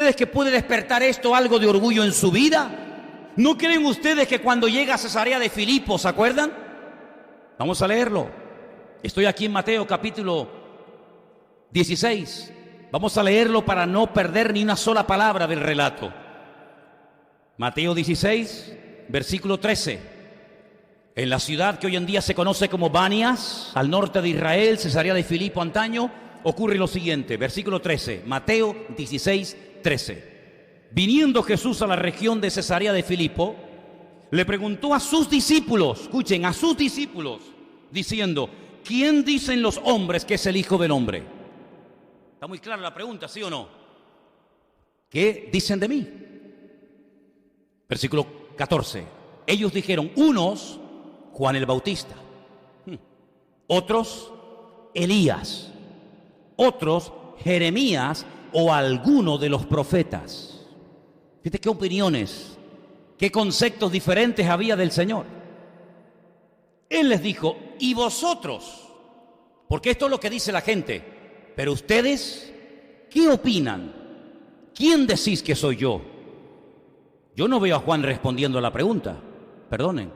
ustedes que puede despertar esto algo de orgullo en su vida? ¿No creen ustedes que cuando llega a Cesarea de Filipo, ¿se acuerdan? Vamos a leerlo. Estoy aquí en Mateo capítulo 16. Vamos a leerlo para no perder ni una sola palabra del relato. Mateo 16, versículo 13. En la ciudad que hoy en día se conoce como Banias, al norte de Israel, Cesarea de Filipo antaño, ocurre lo siguiente, versículo 13, Mateo 16, 13. Viniendo Jesús a la región de Cesarea de Filipo, le preguntó a sus discípulos, escuchen, a sus discípulos, diciendo, ¿quién dicen los hombres que es el Hijo del Hombre? Está muy clara la pregunta, ¿sí o no? ¿Qué dicen de mí? Versículo 14. Ellos dijeron, unos, Juan el Bautista, otros, Elías, otros, Jeremías o alguno de los profetas. Fíjate qué opiniones, qué conceptos diferentes había del Señor. Él les dijo, ¿y vosotros? Porque esto es lo que dice la gente. Pero ustedes, ¿qué opinan? ¿Quién decís que soy yo? Yo no veo a Juan respondiendo a la pregunta, perdonen.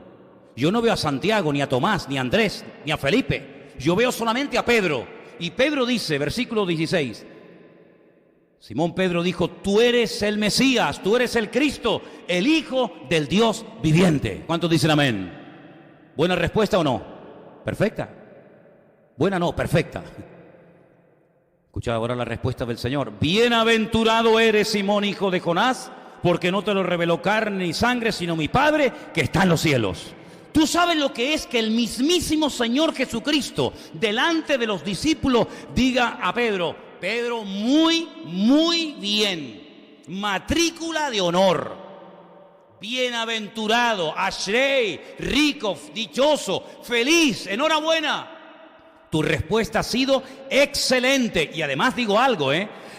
Yo no veo a Santiago, ni a Tomás, ni a Andrés, ni a Felipe. Yo veo solamente a Pedro. Y Pedro dice, versículo 16, Simón Pedro dijo, tú eres el Mesías, tú eres el Cristo, el Hijo del Dios viviente. ¿Cuántos dicen amén? ¿Buena respuesta o no? ¿Perfecta? Buena no, perfecta. Escucha ahora la respuesta del Señor. Bienaventurado eres, Simón, hijo de Jonás, porque no te lo reveló carne ni sangre, sino mi Padre que está en los cielos. Tú sabes lo que es que el mismísimo Señor Jesucristo, delante de los discípulos, diga a Pedro, Pedro, muy bien, matrícula de honor, bienaventurado, ashrei, rico, dichoso, feliz, enhorabuena. Tu respuesta ha sido excelente. Y además digo algo,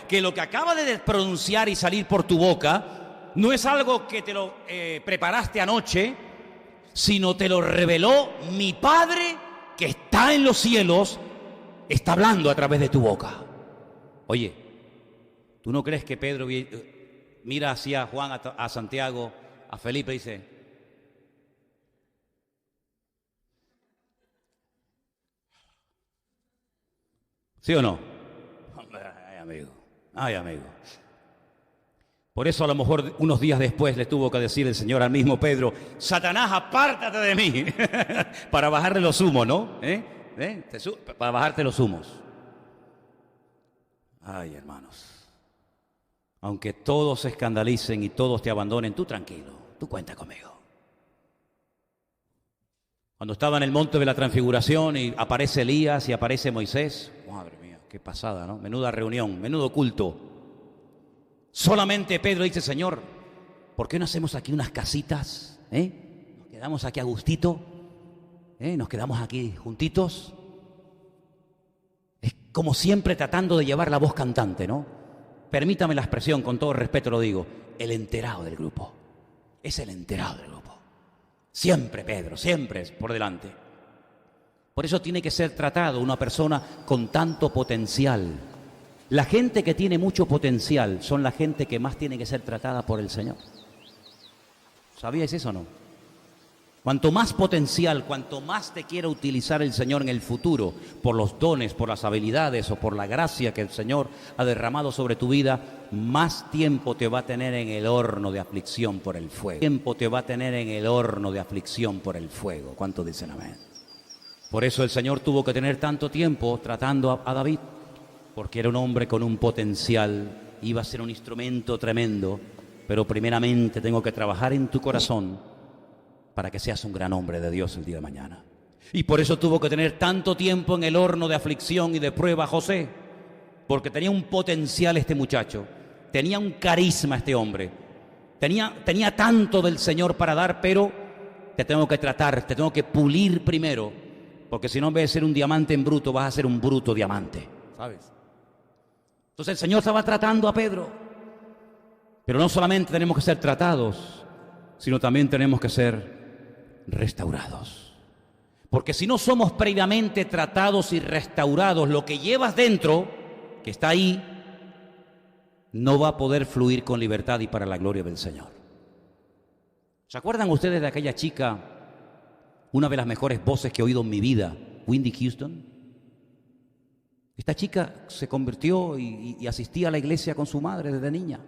que lo que acaba de pronunciar y salir por tu boca no es algo que te lo preparaste anoche, sino te lo reveló mi Padre que está en los cielos, está hablando a través de tu boca. Oye, ¿tú no crees que Pedro mira hacia Juan, a Santiago, a Felipe y dice, ¿sí o no? Ay, amigo. Por eso a lo mejor unos días después le tuvo que decir el Señor al mismo Pedro, Satanás, apártate de mí, para bajarle los humos, ¿no? Para bajarte los humos. Ay, hermanos, aunque todos se escandalicen y todos te abandonen, tú tranquilo, tú cuenta conmigo. Cuando estaba en el monte de la transfiguración y aparece Elías y aparece Moisés, madre mía, qué pasada, ¿no? Menuda reunión, menudo culto. Solamente Pedro dice, Señor, ¿por qué no hacemos aquí unas casitas? Nos quedamos aquí a gustito, nos quedamos aquí juntitos. Es como siempre tratando de llevar la voz cantante, ¿no? Permítame la expresión, con todo respeto lo digo, el enterado del grupo. Es el enterado del grupo. Siempre Pedro, siempre es por delante. Por eso tiene que ser tratado una persona con tanto potencial. La gente que tiene mucho potencial son la gente que más tiene que ser tratada por el Señor. ¿Sabíais eso o no? Cuanto más potencial, cuanto más te quiera utilizar el Señor en el futuro, por los dones, por las habilidades o por la gracia que el Señor ha derramado sobre tu vida, más tiempo te va a tener en el horno de aflicción por el fuego. Tiempo te va a tener en el horno de aflicción por el fuego. ¿Cuántos dicen amén? Por eso el Señor tuvo que tener tanto tiempo tratando a David, porque era un hombre con un potencial, iba a ser un instrumento tremendo, pero primeramente tengo que trabajar en tu corazón para que seas un gran hombre de Dios el día de mañana. Y por eso tuvo que tener tanto tiempo en el horno de aflicción y de prueba José, porque tenía un potencial este muchacho, tenía un carisma este hombre, tenía tanto del Señor para dar, pero te tengo que tratar, te tengo que pulir primero, porque si no, en vez de ser un diamante en bruto, vas a ser un bruto diamante, ¿sabes? Entonces el Señor estaba tratando a Pedro, pero no solamente tenemos que ser tratados, sino también tenemos que ser restaurados. Porque si no somos previamente tratados y restaurados, lo que llevas dentro, que está ahí, no va a poder fluir con libertad y para la gloria del Señor. ¿Se acuerdan ustedes de aquella chica, una de las mejores voces que he oído en mi vida, Whitney Houston? Esta chica se convirtió y asistía a la iglesia con su madre desde niña.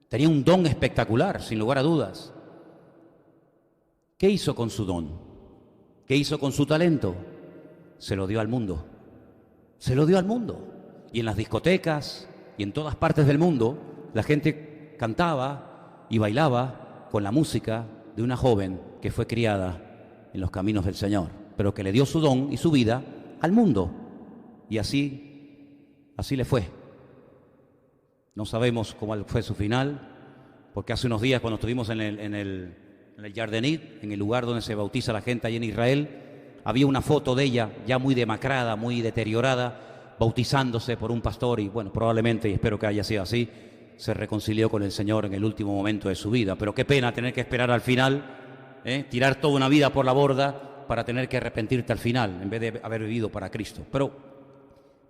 Tenía un don espectacular, sin lugar a dudas. ¿Qué hizo con su don? ¿Qué hizo con su talento? Se lo dio al mundo. Se lo dio al mundo. Y en las discotecas y en todas partes del mundo, la gente cantaba y bailaba con la música de una joven que fue criada en los caminos del Señor, pero que le dio su don y su vida al mundo. Y así le fue. No sabemos cómo fue su final, porque hace unos días cuando estuvimos en el Yardenit, en el lugar donde se bautiza la gente allí en Israel, había una foto de ella ya muy demacrada, muy deteriorada, bautizándose por un pastor y bueno, probablemente, y espero que haya sido así, se reconcilió con el Señor en el último momento de su vida. Pero qué pena tener que esperar al final, tirar toda una vida por la borda para tener que arrepentirte al final, en vez de haber vivido para Cristo. Pero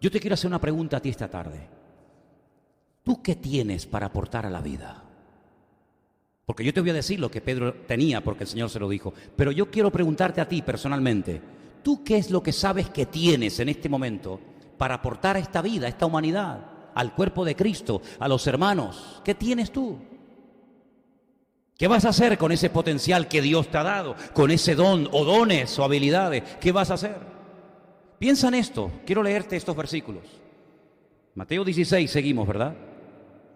yo te quiero hacer una pregunta a ti esta tarde. ¿Tú qué tienes para aportar a la vida? Porque yo te voy a decir lo que Pedro tenía, porque el Señor se lo dijo. Pero yo quiero preguntarte a ti personalmente, ¿tú qué es lo que sabes que tienes en este momento para aportar a esta vida, a esta humanidad, al cuerpo de Cristo, a los hermanos? ¿Qué tienes tú? ¿Qué vas a hacer con ese potencial que Dios te ha dado? Con ese don o dones o habilidades, ¿qué vas a hacer? Piensa en esto. Quiero leerte estos versículos. Mateo 16, seguimos, ¿verdad?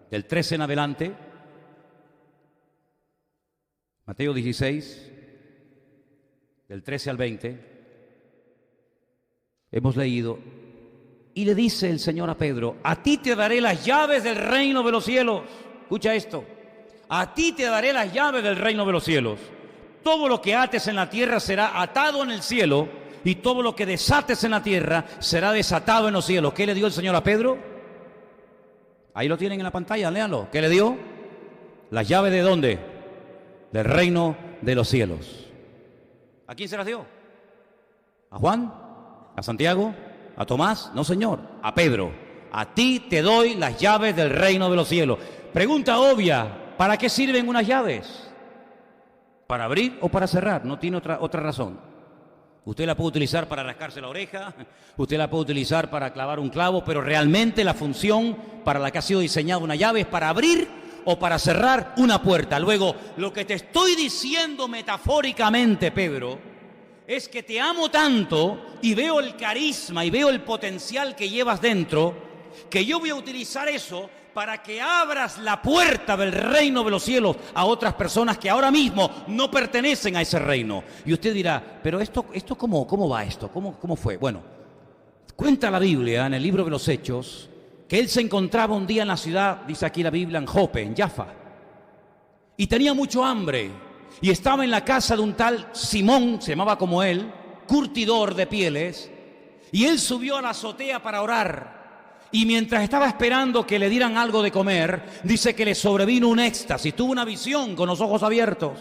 Del 13 en adelante. Mateo 16, del 13 al 20. Hemos leído. Y le dice el Señor a Pedro, a ti te daré las llaves del reino de los cielos. Escucha esto. A ti te daré las llaves del reino de los cielos. Todo lo que ates en la tierra será atado en el cielo, y todo lo que desates en la tierra será desatado en los cielos. ¿Qué le dio el Señor a Pedro? Ahí lo tienen en la pantalla, léanlo. ¿Qué le dio? Las llaves ¿de dónde? Del reino de los cielos. ¿A quién se las dio? ¿A Juan? ¿A Santiago? ¿A Tomás? No, Señor, a Pedro. A ti te doy las llaves del reino de los cielos. Pregunta obvia, ¿para qué sirven unas llaves? ¿Para abrir o para cerrar? No tiene otra razón. Usted la puede utilizar para rascarse la oreja, usted la puede utilizar para clavar un clavo, pero realmente la función para la que ha sido diseñada una llave es para abrir o para cerrar una puerta. Luego, lo que te estoy diciendo metafóricamente, Pedro, es que te amo tanto y veo el carisma y veo el potencial que llevas dentro, que yo voy a utilizar eso para que abras la puerta del reino de los cielos a otras personas que ahora mismo no pertenecen a ese reino. Y usted dirá, pero esto ¿cómo va esto? ¿Cómo fue? Bueno, cuenta la Biblia en el libro de los Hechos que él se encontraba un día en la ciudad, dice aquí la Biblia, en Jope, en Jaffa, y tenía mucho hambre, y estaba en la casa de un tal Simón, se llamaba como él, curtidor de pieles, y él subió a la azotea para orar. Y mientras estaba esperando que le dieran algo de comer, dice que le sobrevino un éxtasis, tuvo una visión con los ojos abiertos.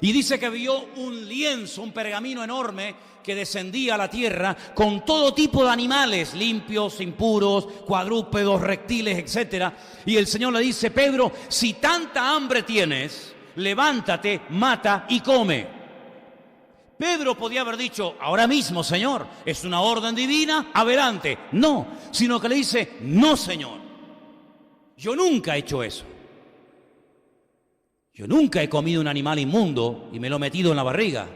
Y dice que vio un lienzo, un pergamino enorme que descendía a la tierra con todo tipo de animales, limpios, impuros, cuadrúpedos, reptiles, etc. Y el Señor le dice, Pedro, si tanta hambre tienes, levántate, mata y come. Pedro podía haber dicho, ahora mismo, Señor, es una orden divina, adelante. No, sino que le dice, no, Señor, yo nunca he hecho eso. Yo nunca he comido un animal inmundo y me lo he metido en la barriga.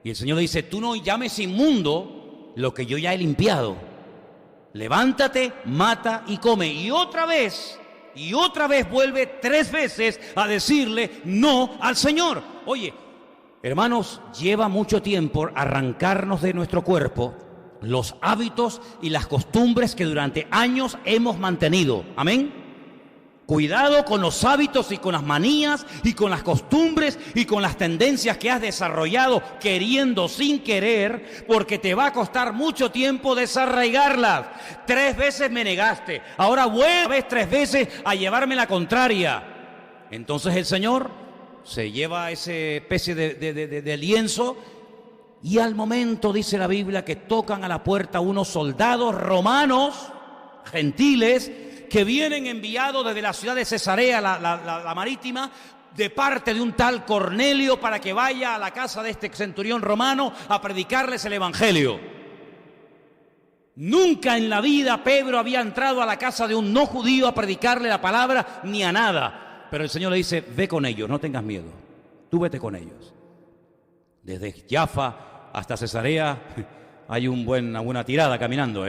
Y el Señor le dice, tú no llames inmundo lo que yo ya he limpiado. Levántate, mata y come. Y otra vez vuelve 3 veces a decirle no al Señor. Oye, hermanos, lleva mucho tiempo arrancarnos de nuestro cuerpo los hábitos y las costumbres que durante años hemos mantenido. Amén. Cuidado con los hábitos y con las manías y con las costumbres y con las tendencias que has desarrollado queriendo sin querer, porque te va a costar mucho tiempo desarraigarlas. 3 veces me negaste, ahora vuelves 3 veces a llevarme la contraria. Entonces el Señor se lleva esa especie de lienzo y al momento dice la Biblia que tocan a la puerta unos soldados romanos, gentiles, que vienen enviados desde la ciudad de Cesarea, la marítima, de parte de un tal Cornelio para que vaya a la casa de este centurión romano a predicarles el evangelio. Nunca en la vida Pedro había entrado a la casa de un no judío a predicarle la palabra ni a nada. Pero el Señor le dice, ve con ellos, no tengas miedo, tú vete con ellos. Desde Jaffa hasta Cesarea hay una buena tirada caminando,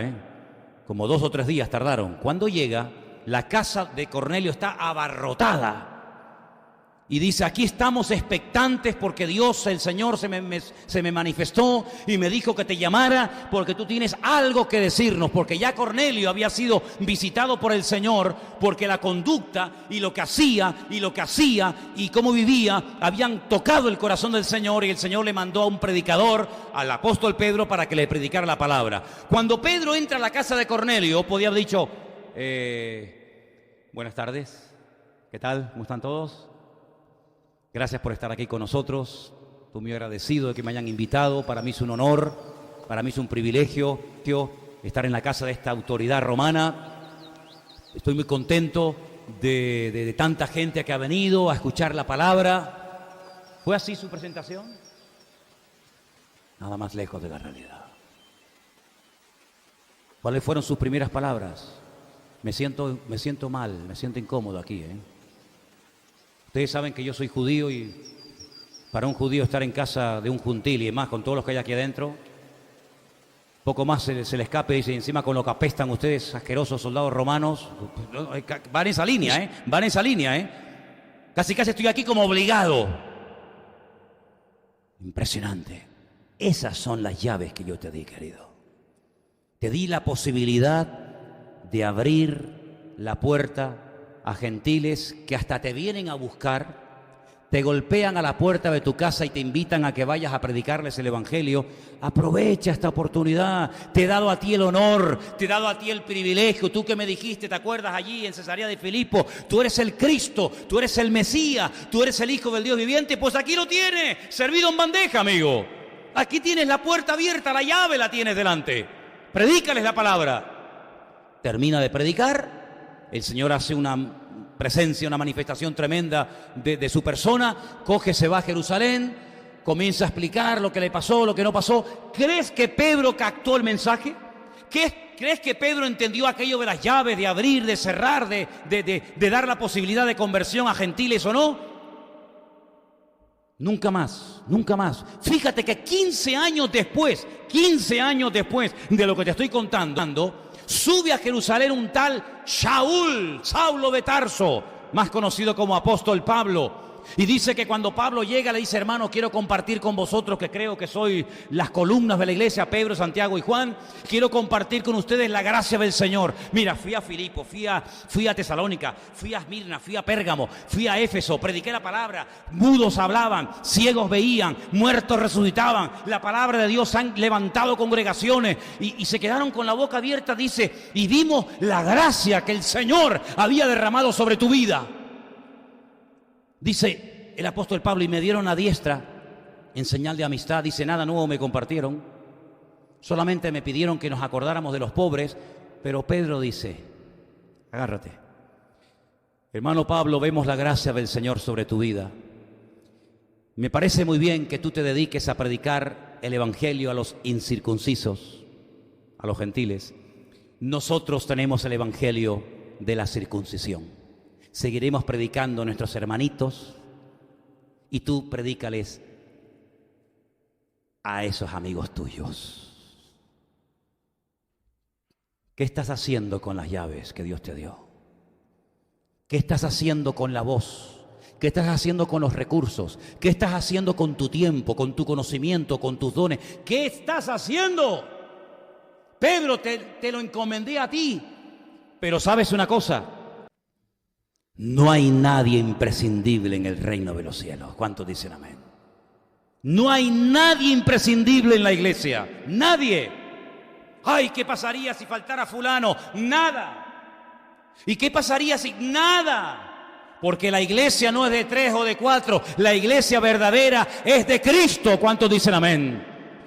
como 2 o 3 días tardaron. Cuando llega, la casa de Cornelio está abarrotada. Y dice, aquí estamos expectantes porque Dios, el Señor, se me manifestó y me dijo que te llamara porque tú tienes algo que decirnos. Porque ya Cornelio había sido visitado por el Señor, porque la conducta y lo que hacía y cómo vivía habían tocado el corazón del Señor, y el Señor le mandó a un predicador, al apóstol Pedro, para que le predicara la palabra. Cuando Pedro entra a la casa de Cornelio, podía haber dicho, buenas tardes, ¿qué tal? ¿Cómo están todos? Gracias por estar aquí con nosotros. Estoy muy agradecido de que me hayan invitado. Para mí es un honor, para mí es un privilegio estar en la casa de esta autoridad romana. Estoy muy contento de tanta gente que ha venido a escuchar la palabra. ¿Fue así su presentación? Nada más lejos de la realidad. ¿Cuáles fueron sus primeras palabras? Me siento mal, me siento incómodo aquí, Ustedes saben que yo soy judío y para un judío estar en casa de un gentil y más con todos los que hay aquí adentro, poco más se le escape, dice, encima con lo que apestan ustedes, asquerosos soldados romanos, van en esa línea, van en esa línea, Casi estoy aquí como obligado. Impresionante. Esas son las llaves que yo te di, querido. Te di la posibilidad de abrir la puerta a gentiles que hasta te vienen a buscar, te golpean a la puerta de tu casa y te invitan a que vayas a predicarles el evangelio. Aprovecha esta oportunidad. Te he dado a ti el honor, te he dado a ti el privilegio. Tú que me dijiste, ¿te acuerdas allí en Cesarea de Filipo? Tú eres el Cristo, tú eres el Mesías, tú eres el Hijo del Dios viviente. Pues aquí lo tienes, servido en bandeja, amigo. Aquí tienes la puerta abierta, la llave la tienes delante. Predícales la palabra. Termina de predicar, el Señor hace una presencia, una manifestación tremenda de su persona, se va a Jerusalén, comienza a explicar lo que le pasó, lo que no pasó. ¿Crees que Pedro captó el mensaje? ¿Crees que Pedro entendió aquello de las llaves, de abrir, de cerrar, de dar la posibilidad de conversión a gentiles o no? Nunca más, nunca más. Fíjate que 15 años después de lo que te estoy contando, sube a Jerusalén un tal Saulo de Tarso, más conocido como apóstol Pablo. Y dice que cuando Pablo llega le dice: hermano, quiero compartir con vosotros, que creo que sois las columnas de la iglesia, Pedro, Santiago y Juan. Quiero compartir con ustedes la gracia del Señor. Mira, fui a Filipo, fui a Tesalónica, fui a Esmirna, fui a Pérgamo, fui a Éfeso, prediqué la palabra, mudos hablaban, ciegos veían, muertos resucitaban, la palabra de Dios han levantado congregaciones y se quedaron con la boca abierta, dice, y vimos la gracia que el Señor había derramado sobre tu vida. Dice el apóstol Pablo, y me dieron a diestra en señal de amistad. Dice, nada nuevo me compartieron, solamente me pidieron que nos acordáramos de los pobres. Pero Pedro dice, agárrate, hermano Pablo, vemos la gracia del Señor sobre tu vida. Me parece muy bien que tú te dediques a predicar el evangelio a los incircuncisos, a los gentiles. Nosotros tenemos el evangelio de la circuncisión. Seguiremos predicando a nuestros hermanitos y tú predícales a esos amigos tuyos. ¿Qué estás haciendo con las llaves que Dios te dio? ¿Qué estás haciendo con la voz? ¿Qué estás haciendo con los recursos? ¿Qué estás haciendo con tu tiempo, con tu conocimiento, con tus dones? ¿Qué estás haciendo? Pedro, te lo encomendé a ti. Pero ¿sabes una cosa? No hay nadie imprescindible en el reino de los cielos. ¿Cuántos dicen amén? No hay nadie imprescindible en la iglesia. Nadie. Ay, ¿qué pasaría si faltara fulano? Nada. ¿Y qué pasaría si? Nada. Porque la iglesia no es de 3 o de 4. La iglesia verdadera es de Cristo. ¿Cuántos dicen amén?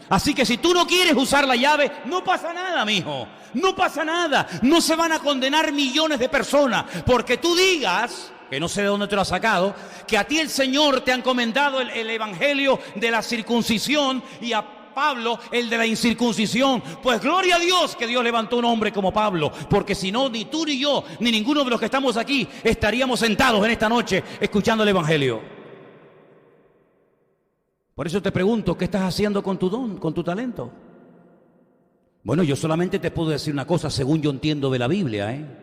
Así que si tú no quieres usar la llave, no pasa nada, mijo. No pasa nada. No se van a condenar millones de personas porque tú digas, que no sé de dónde te lo has sacado, que a ti el Señor te ha encomendado el evangelio de la circuncisión y a Pablo el de la incircuncisión. Pues gloria a Dios que Dios levantó un hombre como Pablo, porque si no, ni tú ni yo, ni ninguno de los que estamos aquí estaríamos sentados en esta noche escuchando el evangelio. Por eso te pregunto, ¿qué estás haciendo con tu don, con tu talento? Bueno, yo solamente te puedo decir una cosa, según yo entiendo de la Biblia,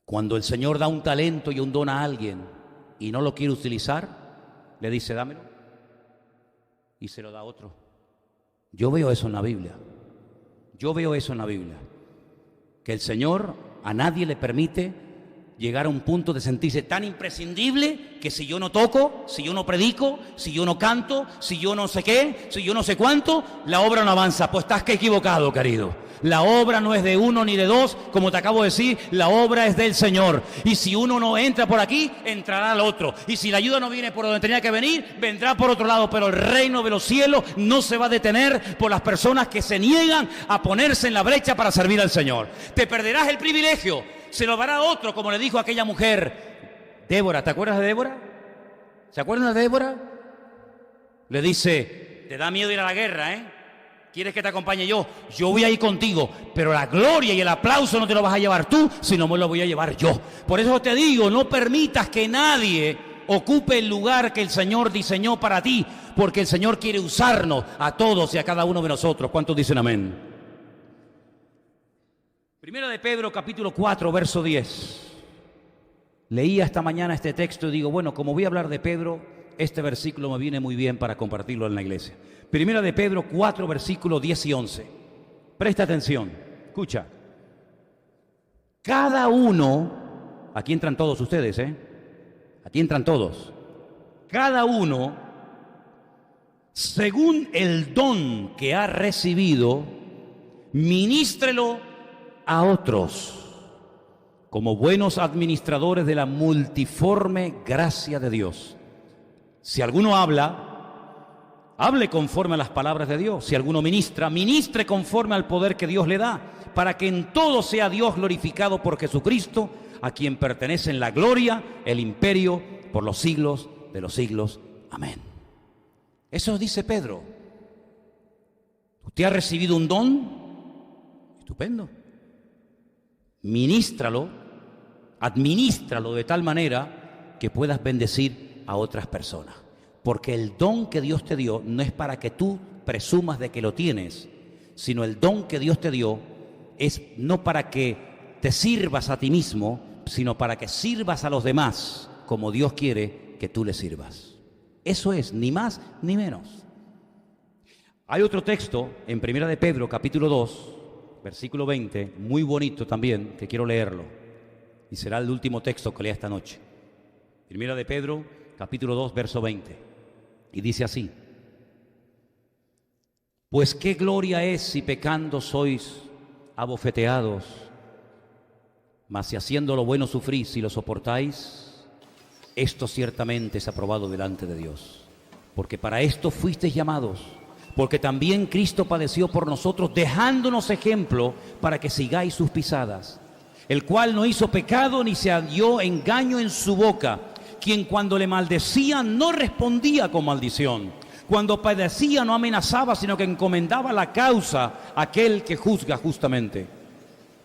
Cuando el Señor da un talento y un don a alguien y no lo quiere utilizar, le dice, dámelo, y se lo da a otro. Yo veo eso en la Biblia. Yo veo eso en la Biblia. Que el Señor a nadie le permite llegar a un punto de sentirse tan imprescindible que si yo no toco, si yo no predico, si yo no canto, si yo no sé qué, si yo no sé cuánto, la obra no avanza. Pues estás que equivocado, querido. La obra no es de uno ni de dos, como te acabo de decir, la obra es del Señor. Y si uno no entra por aquí, entrará al otro. Y si la ayuda no viene por donde tenía que venir, vendrá por otro lado. Pero el reino de los cielos no se va a detener por las personas que se niegan a ponerse en la brecha para servir al Señor. Te perderás el privilegio, se lo dará a otro, como le dijo aquella mujer. Débora, ¿te acuerdas de Débora? ¿Se acuerdan de Débora? Le dice, te da miedo ir a la guerra, ¿Quieres que te acompañe yo? Yo voy a ir contigo, pero la gloria y el aplauso no te lo vas a llevar tú, sino me lo voy a llevar yo. Por eso te digo, no permitas que nadie ocupe el lugar que el Señor diseñó para ti, porque el Señor quiere usarnos a todos y a cada uno de nosotros. ¿Cuántos dicen amén? Primera de Pedro, capítulo 4, verso 10. Leía esta mañana este texto y digo, bueno, como voy a hablar de Pedro, este versículo me viene muy bien para compartirlo en la iglesia. Primera de Pedro 4, versículos 10 y 11. Presta atención, escucha. Cada uno, aquí entran todos ustedes, aquí entran todos. Cada uno, según el don que ha recibido, ministrelo a otros, como buenos administradores de la multiforme gracia de Dios. Si alguno habla, hable conforme a las palabras de Dios. Si alguno ministra, ministre conforme al poder que Dios le da, para que en todo sea Dios glorificado por Jesucristo, a quien pertenecen la gloria, el imperio, por los siglos de los siglos. Amén. Eso dice Pedro. Usted ha recibido un don, estupendo. Ministralo, administralo de tal manera que puedas bendecir a otras personas. Porque el don que Dios te dio no es para que tú presumas de que lo tienes, sino el don que Dios te dio es no para que te sirvas a ti mismo, sino para que sirvas a los demás como Dios quiere que tú le sirvas. Eso es, ni más ni menos. Hay otro texto en Primera de Pedro, capítulo 2, versículo 20, muy bonito también, que quiero leerlo. Y será el último texto que lea esta noche. Primera de Pedro, capítulo 2, verso 20. Y dice así: pues qué gloria es si pecando sois abofeteados, mas si haciendo lo bueno sufrís, si lo soportáis, esto ciertamente es aprobado delante de Dios. Porque para esto fuisteis llamados, porque también Cristo padeció por nosotros, dejándonos ejemplo para que sigáis sus pisadas, el cual no hizo pecado ni se halló engaño en su boca, quien cuando le maldecían no respondía con maldición, cuando padecía no amenazaba, sino que encomendaba la causa a aquel que juzga justamente,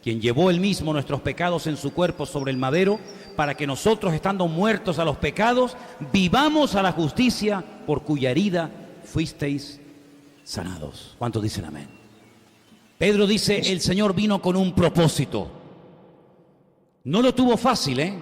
quien llevó él mismo nuestros pecados en su cuerpo sobre el madero, para que nosotros, estando muertos a los pecados, vivamos a la justicia, por cuya herida fuisteis sanados. ¿Cuántos dicen amén? Pedro dice, el Señor vino con un propósito. No lo tuvo fácil,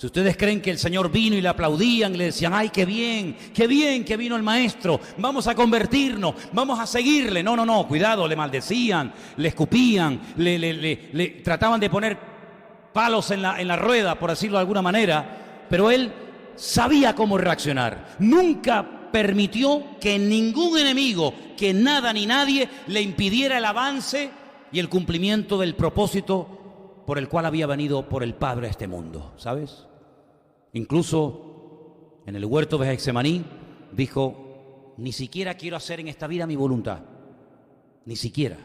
Si ustedes creen que el Señor vino y le aplaudían, le decían, ¡ay, qué bien que vino el Maestro! Vamos a convertirnos, vamos a seguirle. No, no, no, cuidado, le maldecían, le escupían, le trataban de poner palos en la rueda, por decirlo de alguna manera, pero él sabía cómo reaccionar. Nunca permitió que ningún enemigo, que nada ni nadie le impidiera el avance y el cumplimiento del propósito por el cual había venido por el Padre a este mundo, ¿sabes? Incluso en el huerto de Getsemaní dijo, ni siquiera quiero hacer en esta vida mi voluntad, ni siquiera,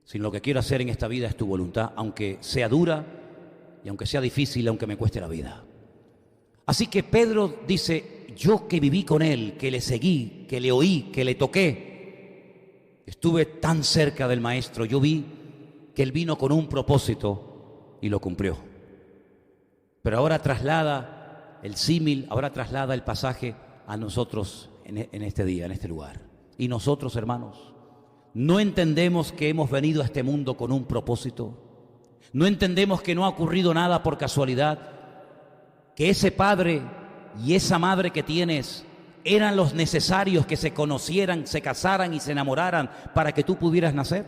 sino lo que quiero hacer en esta vida es tu voluntad, aunque sea dura y aunque sea difícil, aunque me cueste la vida. Así que Pedro dice, yo que viví con él, que le seguí, que le oí, que le toqué, estuve tan cerca del Maestro, yo vi que él vino con un propósito y lo cumplió. Pero ahora traslada el símil, ahora traslada el pasaje a nosotros en este día, en este lugar. Y nosotros, hermanos, no entendemos que hemos venido a este mundo con un propósito. No entendemos que no ha ocurrido nada por casualidad, que ese padre y esa madre que tienes eran los necesarios que se conocieran, se casaran y se enamoraran para que tú pudieras nacer.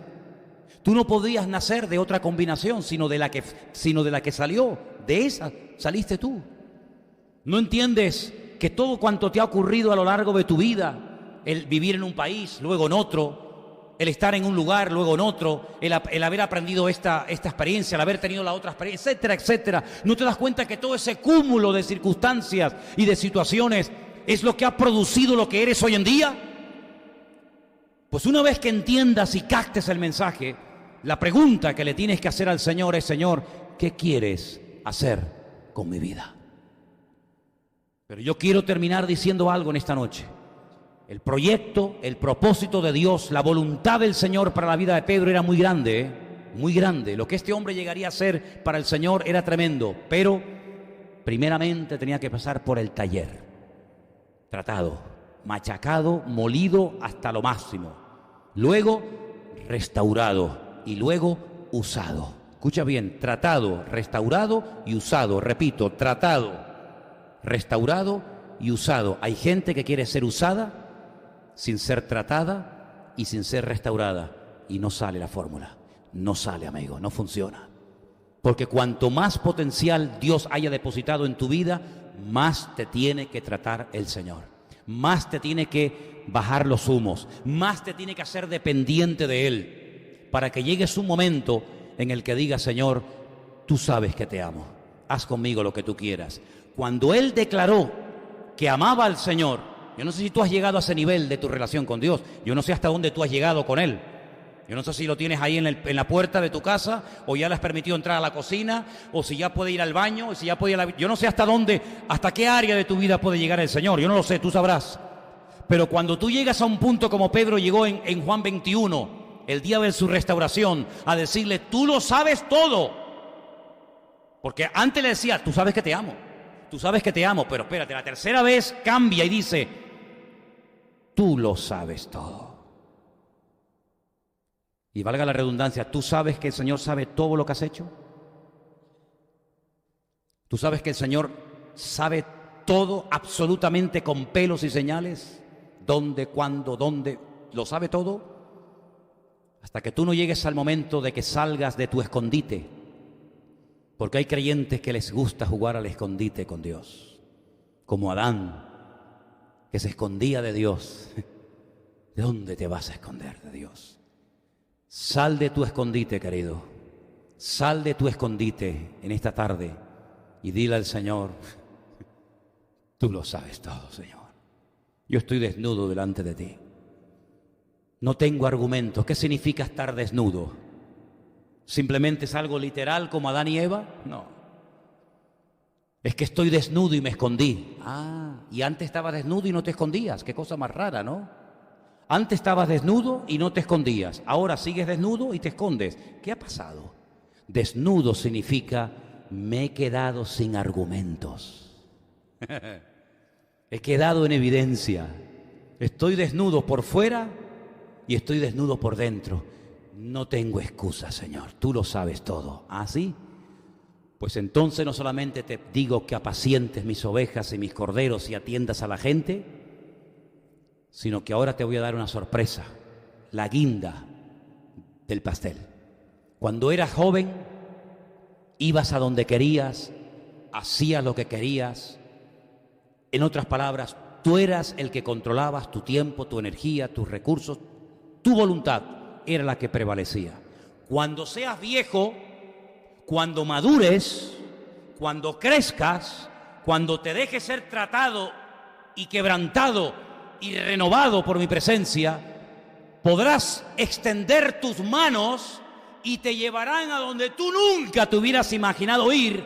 Tú no podías nacer de otra combinación, sino de la que salió. De esa saliste tú. ¿No entiendes que todo cuanto te ha ocurrido a lo largo de tu vida, el vivir en un país, luego en otro, el estar en un lugar, luego en otro, el haber aprendido esta experiencia, el haber tenido la otra experiencia, etcétera, etcétera, ¿no te das cuenta que todo ese cúmulo de circunstancias y de situaciones es lo que ha producido lo que eres hoy en día? Pues una vez que entiendas y captes el mensaje, la pregunta que le tienes que hacer al Señor es: Señor, ¿qué quieres hacer con mi vida? Pero yo quiero terminar diciendo algo en esta noche. El proyecto, el propósito de Dios, la voluntad del Señor para la vida de Pedro era muy grande, ¿eh? Muy grande. Lo que este hombre llegaría a ser para el Señor era tremendo, pero primeramente tenía que pasar por el taller. Tratado, machacado, molido hasta lo máximo. Luego restaurado y luego usado. Escucha bien, tratado, restaurado y usado. Repito, tratado, restaurado y usado. Hay gente que quiere ser usada sin ser tratada y sin ser restaurada, y no sale la fórmula, no sale, amigo, no funciona. Porque cuanto más potencial Dios haya depositado en tu vida, más te tiene que tratar el Señor, más te tiene que bajar los humos, más te tiene que hacer dependiente de Él, para que llegues un momento en el que digas: Señor, tú sabes que te amo, haz conmigo lo que tú quieras. Cuando Él declaró que amaba al Señor, yo no sé si tú has llegado a ese nivel de tu relación con Dios. Yo no sé hasta dónde tú has llegado con Él. Yo no sé si lo tienes ahí en la puerta de tu casa, o ya le has permitido entrar a la cocina, o si ya puede ir al baño, o si ya puede ir a la... Yo no sé hasta dónde, hasta qué área de tu vida puede llegar el Señor. Yo no lo sé, tú sabrás. Pero cuando tú llegas a un punto como Pedro llegó en Juan 21, el día de su restauración, a decirle: tú lo sabes todo. Porque antes le decía: tú sabes que te amo. Tú sabes que te amo, pero espérate, la tercera vez cambia y dice: tú lo sabes todo. Y valga la redundancia, ¿tú sabes que el Señor sabe todo lo que has hecho? ¿Tú sabes que el Señor sabe todo, absolutamente con pelos y señales? ¿Dónde, cuándo, dónde? ¿Lo sabe todo? Hasta que tú no llegues al momento de que salgas de tu escondite. Porque hay creyentes que les gusta jugar al escondite con Dios, como Adán, que se escondía de Dios. ¿De dónde te vas a esconder de Dios? Sal de tu escondite, querido. Sal de tu escondite en esta tarde y dile al Señor: tú lo sabes todo, Señor. Yo estoy desnudo delante de ti. No tengo argumentos. ¿Qué significa estar desnudo? ¿Simplemente es algo literal como Adán y Eva? No. Es que estoy desnudo y me escondí. Ah, y antes estabas desnudo y no te escondías. Qué cosa más rara, ¿no? Antes estabas desnudo y no te escondías. Ahora sigues desnudo y te escondes. ¿Qué ha pasado? Desnudo significa: me he quedado sin argumentos. He quedado en evidencia. Estoy desnudo por fuera y estoy desnudo por dentro. No tengo excusa, Señor. Tú lo sabes todo. ¿Ah, sí? Pues entonces no solamente te digo que apacientes mis ovejas y mis corderos y atiendas a la gente, sino que ahora te voy a dar una sorpresa, la guinda del pastel. Cuando eras joven, ibas a donde querías, hacías lo que querías. En otras palabras, tú eras el que controlabas tu tiempo, tu energía, tus recursos, tu voluntad era la que prevalecía. Cuando seas viejo, cuando madures, cuando crezcas, cuando te dejes ser tratado y quebrantado y renovado por mi presencia, podrás extender tus manos y te llevarán a donde tú nunca te hubieras imaginado ir,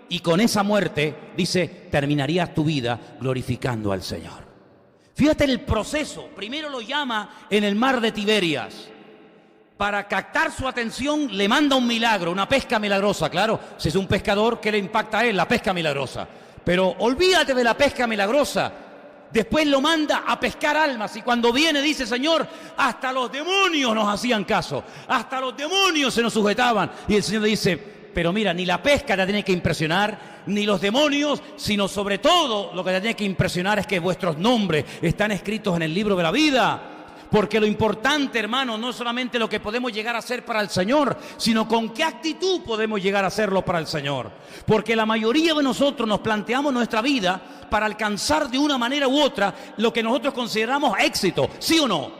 y con esa muerte, dice, terminarías tu vida glorificando al Señor. Fíjate el proceso. Primero lo llama en el mar de Tiberias. Para captar su atención le manda un milagro, una pesca milagrosa. Claro, si es un pescador, ¿qué le impacta a él? La pesca milagrosa. Pero olvídate de la pesca milagrosa. Después lo manda a pescar almas, y cuando viene dice, Señor, hasta los demonios nos hacían caso, hasta los demonios se nos sujetaban. Y el Señor le dice, pero mira, ni la pesca te tiene que impresionar, ni los demonios, sino sobre todo lo que te tiene que impresionar es que vuestros nombres están escritos en el libro de la vida. Porque lo importante, hermano, no es solamente lo que podemos llegar a hacer para el Señor, sino con qué actitud podemos llegar a hacerlo para el Señor. Porque la mayoría de nosotros nos planteamos nuestra vida para alcanzar de una manera u otra lo que nosotros consideramos éxito, ¿sí o no?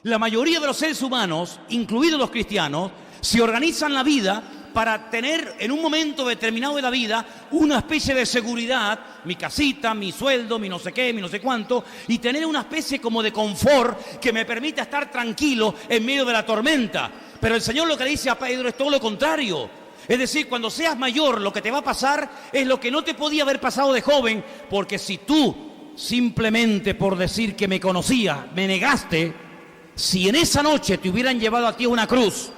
La mayoría de los seres humanos, incluidos los cristianos, se organizan la vida para tener en un momento determinado de la vida una especie de seguridad, mi casita, mi sueldo, mi no sé qué, mi no sé cuánto, y tener una especie como de confort que me permita estar tranquilo en medio de la tormenta. Pero el Señor lo que le dice a Pedro es todo lo contrario. Es decir, cuando seas mayor, lo que te va a pasar es lo que no te podía haber pasado de joven, porque si tú, simplemente por decir que me conocías, me negaste, si en esa noche te hubieran llevado a ti a una cruz,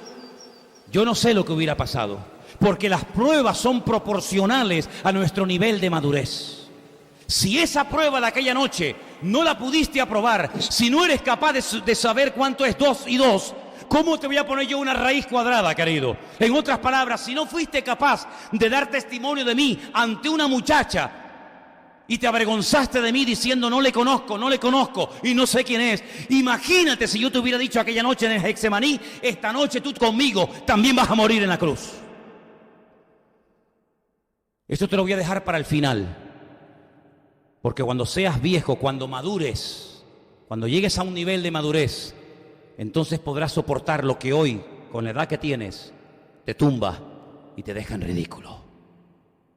yo no sé lo que hubiera pasado, porque las pruebas son proporcionales a nuestro nivel de madurez. Si esa prueba de aquella noche no la pudiste aprobar, si no eres capaz de saber cuánto es 2 y 2, ¿cómo te voy a poner yo una raíz cuadrada, querido? En otras palabras, si no fuiste capaz de dar testimonio de mí ante una muchacha y te avergonzaste de mí diciendo no le conozco y no sé quién es, imagínate si yo te hubiera dicho aquella noche en el Getsemaní, esta noche tú conmigo también vas a morir en la cruz. Esto te lo voy a dejar para el final, porque cuando seas viejo, cuando madures, cuando llegues a un nivel de madurez, entonces podrás soportar lo que hoy, con la edad que tienes, te tumba y te deja en ridículo.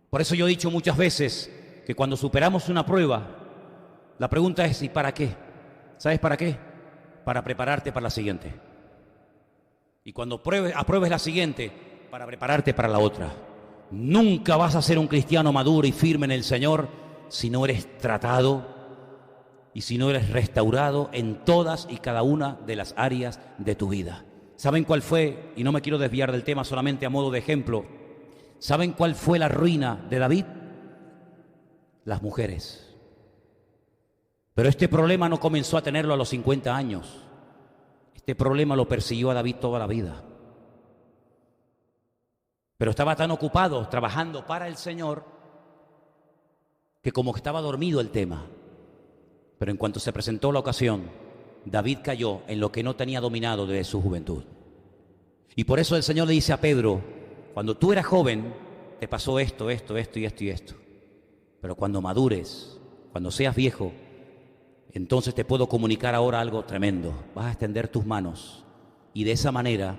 Por eso yo he dicho muchas veces que cuando superamos una prueba, la pregunta es ¿y para qué? ¿Sabes para qué? Para prepararte para la siguiente. Y cuando apruebes la siguiente, para prepararte para la otra. Nunca vas a ser un cristiano maduro y firme en el Señor si no eres tratado y si no eres restaurado en todas y cada una de las áreas de tu vida. ¿Saben cuál fue? Y no me quiero desviar del tema, solamente a modo de ejemplo. ¿Saben cuál fue la ruina de David? Las mujeres. Pero este problema no comenzó a tenerlo a los 50 años. Este problema lo persiguió a David toda la vida. Pero estaba tan ocupado trabajando para el Señor que como que estaba dormido el tema. Pero en cuanto se presentó la ocasión, David cayó en lo que no tenía dominado desde su juventud. Y por eso el Señor le dice a Pedro, cuando tú eras joven, te pasó esto y esto. Pero cuando madures, cuando seas viejo, entonces te puedo comunicar ahora algo tremendo. Vas a extender tus manos y de esa manera,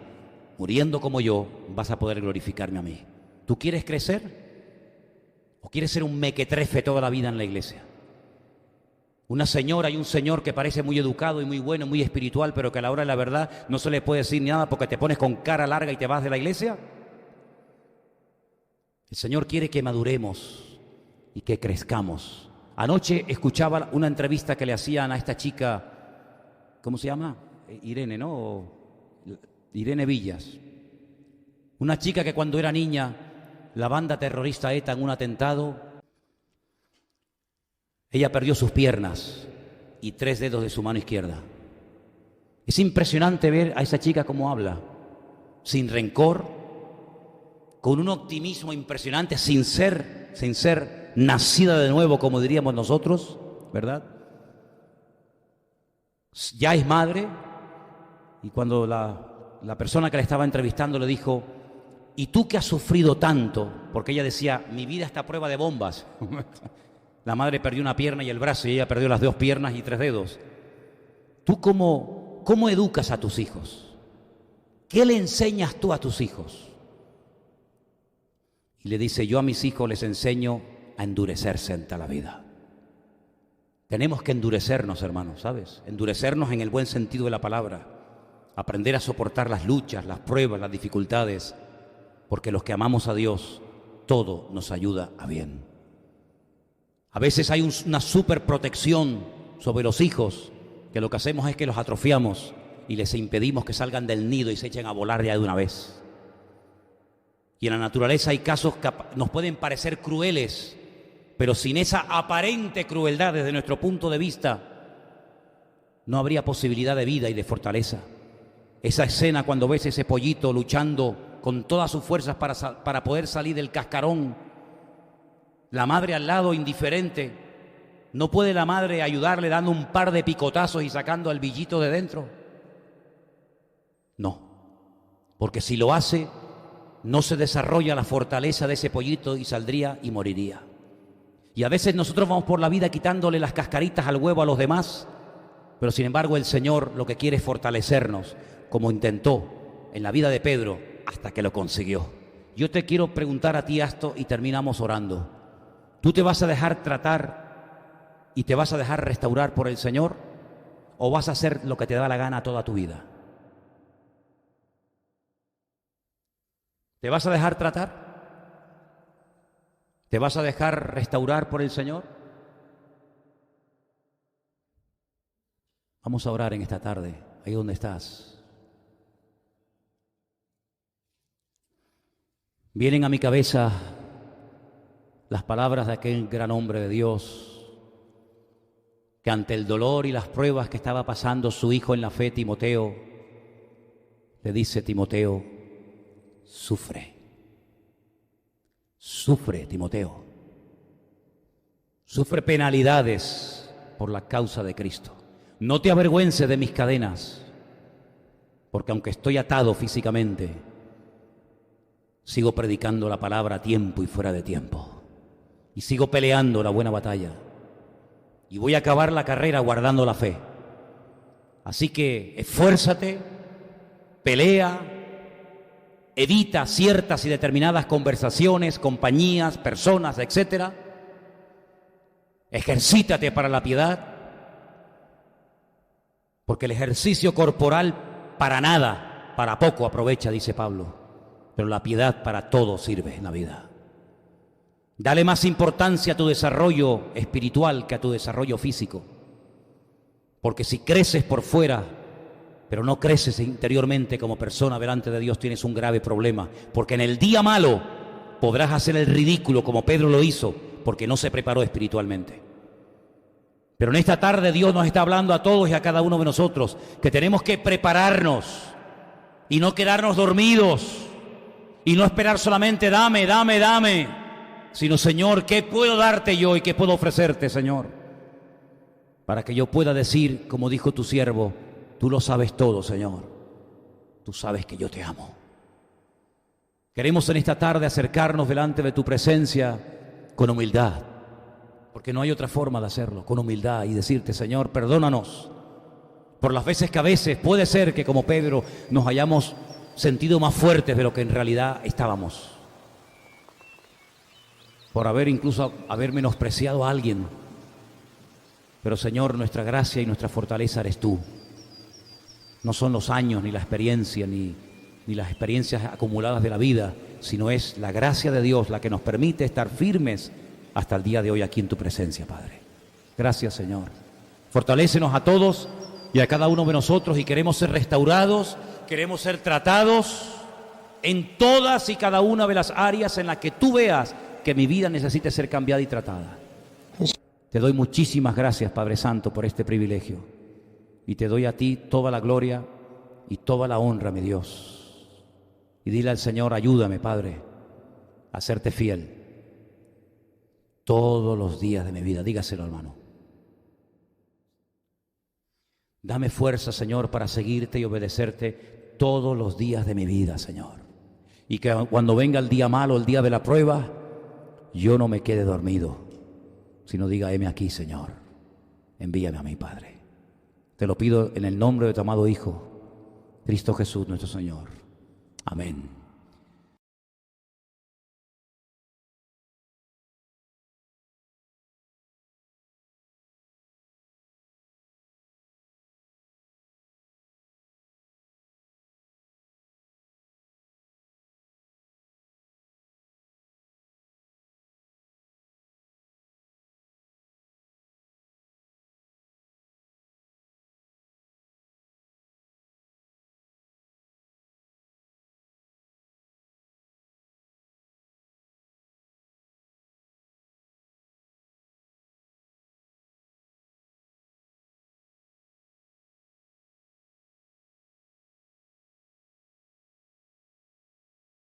muriendo como yo, vas a poder glorificarme a mí. ¿Tú quieres crecer? ¿O quieres ser un mequetrefe toda la vida en la iglesia? Una señora y un señor que parece muy educado y muy bueno, muy espiritual, pero que a la hora de la verdad no se le puede decir nada porque te pones con cara larga y te vas de la iglesia. El Señor quiere que maduremos y que crezcamos. Anoche escuchaba una entrevista que le hacían a esta chica, ¿cómo se llama? Irene, ¿no? Irene Villas. Una chica que cuando era niña, la banda terrorista ETA en un atentado, ella perdió sus piernas y 3 dedos de su mano izquierda. Es impresionante ver a esa chica cómo habla, sin rencor, con un optimismo impresionante, sin ser nacida de nuevo, como diríamos nosotros, ¿verdad? Ya es madre, y cuando la persona que le estaba entrevistando le dijo, ¿y tú que has sufrido tanto? Porque ella decía, mi vida está a prueba de bombas. La madre perdió una pierna y el brazo, y ella perdió las 2 piernas y 3 dedos. ¿Tú cómo educas a tus hijos? ¿Qué le enseñas tú a tus hijos? Y le dice, yo a mis hijos les enseño a endurecerse ante la vida. Tenemos que endurecernos, hermanos, ¿sabes? Endurecernos en el buen sentido de la palabra. Aprender a soportar las luchas, las pruebas, las dificultades, porque los que amamos a Dios, todo nos ayuda a bien. A veces hay una superprotección sobre los hijos, que lo que hacemos es que los atrofiamos y les impedimos que salgan del nido y se echen a volar ya de una vez. Y en la naturaleza hay casos que nos pueden parecer crueles, pero sin esa aparente crueldad desde nuestro punto de vista, no habría posibilidad de vida y de fortaleza. Esa escena cuando ves ese pollito luchando con todas sus fuerzas para poder salir del cascarón, la madre al lado indiferente, ¿no puede la madre ayudarle dando un par de picotazos y sacando al billito de dentro? No, porque si lo hace, no se desarrolla la fortaleza de ese pollito y saldría y moriría. Y a veces nosotros vamos por la vida quitándole las cascaritas al huevo a los demás, pero sin embargo el Señor lo que quiere es fortalecernos, como intentó en la vida de Pedro hasta que lo consiguió. Yo te quiero preguntar a ti esto y terminamos orando. ¿Tú te vas a dejar tratar y te vas a dejar restaurar por el Señor o vas a hacer lo que te da la gana toda tu vida? ¿Te vas a dejar tratar? ¿Te vas a dejar restaurar por el Señor? Vamos a orar en esta tarde, ahí donde estás. Vienen a mi cabeza las palabras de aquel gran hombre de Dios, que ante el dolor y las pruebas que estaba pasando su hijo en la fe, Timoteo, le dice: Timoteo, sufre. Sufre, Timoteo. Sufre penalidades por la causa de Cristo. No te avergüences de mis cadenas, porque aunque estoy atado físicamente, sigo predicando la palabra a tiempo y fuera de tiempo. Y sigo peleando la buena batalla. Y voy a acabar la carrera guardando la fe. Así que esfuérzate, pelea, evita ciertas y determinadas conversaciones, compañías, personas, etc. Ejercítate para la piedad, porque el ejercicio corporal para nada, para poco aprovecha, dice Pablo, pero la piedad para todo sirve en la vida. Dale más importancia a tu desarrollo espiritual que a tu desarrollo físico, porque si creces por fuera, pero no creces interiormente como persona delante de Dios, tienes un grave problema, porque en el día malo podrás hacer el ridículo como Pedro lo hizo, porque no se preparó espiritualmente. Pero en esta tarde Dios nos está hablando a todos y a cada uno de nosotros que tenemos que prepararnos y no quedarnos dormidos y no esperar solamente dame, dame, dame, sino Señor, ¿qué puedo darte yo y qué puedo ofrecerte, Señor? Para que yo pueda decir, como dijo tu siervo, tú lo sabes todo, Señor. Tú sabes que yo te amo. Queremos en esta tarde acercarnos delante de tu presencia con humildad, porque no hay otra forma de hacerlo, con humildad y decirte, Señor, perdónanos por las veces que a veces puede ser que como Pedro nos hayamos sentido más fuertes de lo que en realidad estábamos, por haber menospreciado a alguien. Pero Señor, nuestra gracia y nuestra fortaleza eres tú. No son los años, ni la experiencia, ni las experiencias acumuladas de la vida, sino es la gracia de Dios la que nos permite estar firmes hasta el día de hoy aquí en tu presencia, Padre. Gracias, Señor. Fortalécenos a todos y a cada uno de nosotros, y queremos ser restaurados, queremos ser tratados en todas y cada una de las áreas en las que tú veas que mi vida necesite ser cambiada y tratada. Te doy muchísimas gracias, Padre Santo, por este privilegio. Y te doy a ti toda la gloria y toda la honra, mi Dios. Y dile al Señor, ayúdame, Padre, a serte fiel todos los días de mi vida. Dígaselo, hermano. Dame fuerza, Señor, para seguirte y obedecerte todos los días de mi vida, Señor. Y que cuando venga el día malo, el día de la prueba, yo no me quede dormido, sino diga, heme aquí, Señor. Envíame a mí, Padre. Te lo pido en el nombre de tu amado Hijo, Cristo Jesús, nuestro Señor. Amén.